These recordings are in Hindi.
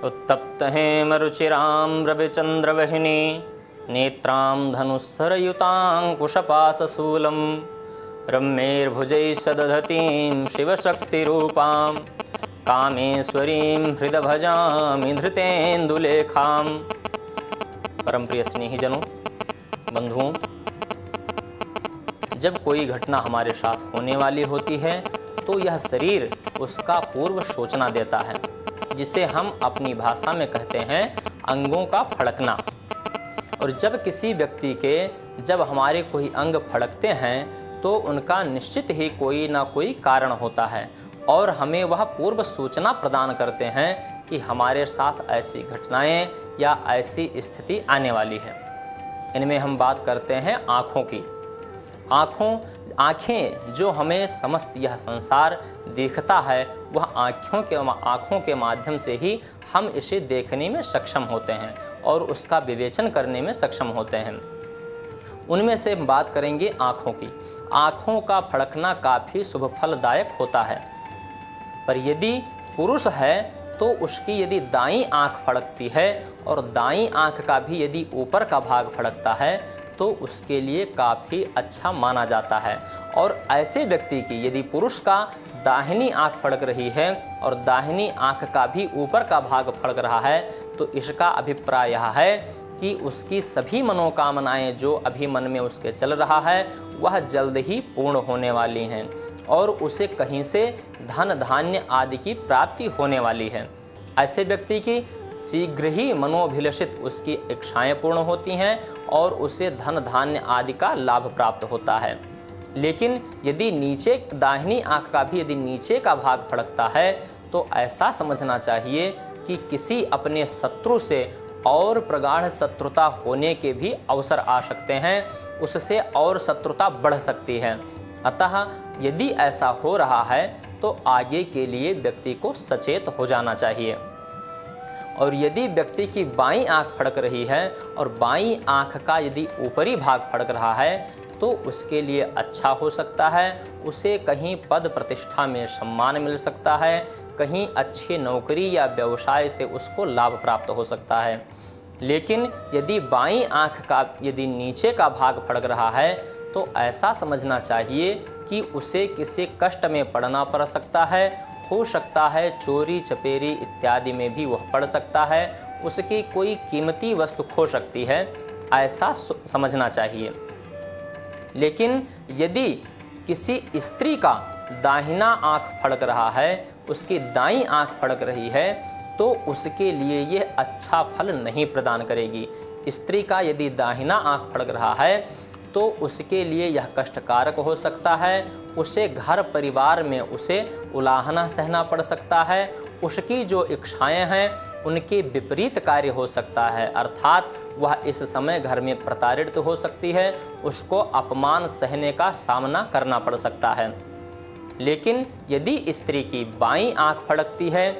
उत्तप्त हेमरुचिरां रविचन्द्रवहिनी नेत्रां धनुस्सरयुताङ्कुशपाशशूलं रम्यैर्भुजैः सदधतीं शिवशक्तिरूपां कामेश्वरीं हृदय भजामि धृतेन्दुलेखां। परम प्रिय स्नेहीजनों, बंधुओं, जब कोई घटना हमारे साथ होने वाली होती है तो यह शरीर उसका पूर्व सूचना देता है, जिसे हम अपनी भाषा में कहते हैं अंगों का फड़कना। और जब किसी व्यक्ति के जब हमारे कोई अंग फड़कते हैं तो उनका निश्चित ही कोई ना कोई कारण होता है और हमें वह पूर्व सूचना प्रदान करते हैं कि हमारे साथ ऐसी घटनाएं या ऐसी स्थिति आने वाली है। इनमें हम बात करते हैं आँखों की। आँखें जो हमें समस्त यह संसार देखता है, वह आँखों के माध्यम से ही हम इसे देखने में सक्षम होते हैं और उसका विवेचन करने में सक्षम होते हैं। उनमें से हम बात करेंगे आँखों की। आँखों का फड़कना काफ़ी शुभ फलदायक होता है, पर यदि पुरुष है तो उसकी यदि दाईं आँख फड़कती है और दाईं आँख का भी यदि ऊपर का भाग फड़कता है तो उसके लिए काफ़ी अच्छा माना जाता है। और ऐसे व्यक्ति की यदि पुरुष का दाहिनी आँख फड़क रही है और दाहिनी आँख का भी ऊपर का भाग फड़क रहा है तो इसका अभिप्राय यह है कि उसकी सभी मनोकामनाएं जो अभी मन में उसके चल रहा है वह जल्द ही पूर्ण होने वाली हैं और उसे कहीं से धन धान्य आदि की प्राप्ति होने वाली है। ऐसे व्यक्ति की शीघ्र ही मनोभिलषित उसकी इच्छाएं पूर्ण होती हैं और उसे धन धान्य आदि का लाभ प्राप्त होता है। लेकिन यदि नीचे दाहिनी आँख का भी यदि नीचे का भाग फड़कता है तो ऐसा समझना चाहिए कि किसी अपने शत्रु से और प्रगाढ़ शत्रुता होने के भी अवसर आ सकते हैं, उससे और शत्रुता बढ़ सकती है। अतः यदि ऐसा हो रहा है तो आगे के लिए व्यक्ति को सचेत हो जाना चाहिए। और यदि व्यक्ति की बाईं आँख फड़क रही है और बाईं आँख का यदि ऊपरी भाग फड़क रहा है तो उसके लिए अच्छा हो सकता है, उसे कहीं पद प्रतिष्ठा में सम्मान मिल सकता है, कहीं अच्छी नौकरी या व्यवसाय से उसको लाभ प्राप्त हो सकता है। लेकिन यदि बाईं आँख का यदि नीचे का भाग फड़क रहा है तो ऐसा समझना चाहिए कि उसे किसी कष्ट में पड़ना पड़ सकता है, हो सकता है चोरी चपेरी इत्यादि में भी वह पड़ सकता है, उसकी कोई कीमती वस्तु खो सकती है, ऐसा समझना चाहिए। लेकिन यदि किसी स्त्री का दाहिना आँख फड़क रहा है, उसकी दाईं आँख फड़क रही है तो उसके लिए यह अच्छा फल नहीं प्रदान करेगी। स्त्री का यदि दाहिना आँख फड़क रहा है तो उसके लिए यह कष्टकारक हो सकता है, उसे घर परिवार में उसे उलाहना सहना पड़ सकता है, उसकी जो इच्छाएं हैं उनके विपरीत कार्य हो सकता है, अर्थात वह इस समय घर में प्रताड़ित हो सकती है, उसको अपमान सहने का सामना करना पड़ सकता है। लेकिन यदि स्त्री की बाईं आँख फड़कती है,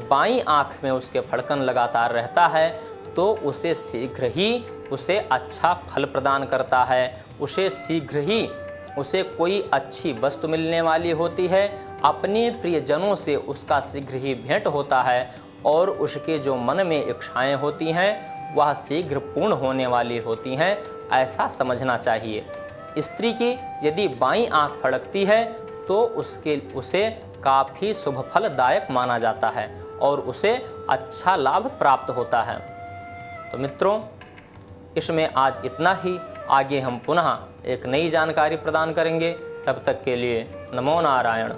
बाईं आँख में उसके फड़कन लगातार रहता है तो उसे शीघ्र ही उसे अच्छा फल प्रदान करता है, उसे शीघ्र ही उसे कोई अच्छी वस्तु मिलने वाली होती है, अपने प्रियजनों से उसका शीघ्र ही भेंट होता है और उसके जो मन में इच्छाएं होती हैं वह शीघ्र पूर्ण होने वाली होती हैं, ऐसा समझना चाहिए। स्त्री की यदि बाईं आँख फड़कती है तो उसे काफ़ी शुभ फलदायक माना जाता है और उसे अच्छा लाभ प्राप्त होता है। तो मित्रों, इसमें आज इतना ही। आगे हम पुनः एक नई जानकारी प्रदान करेंगे। तब तक के लिए नमो नारायण।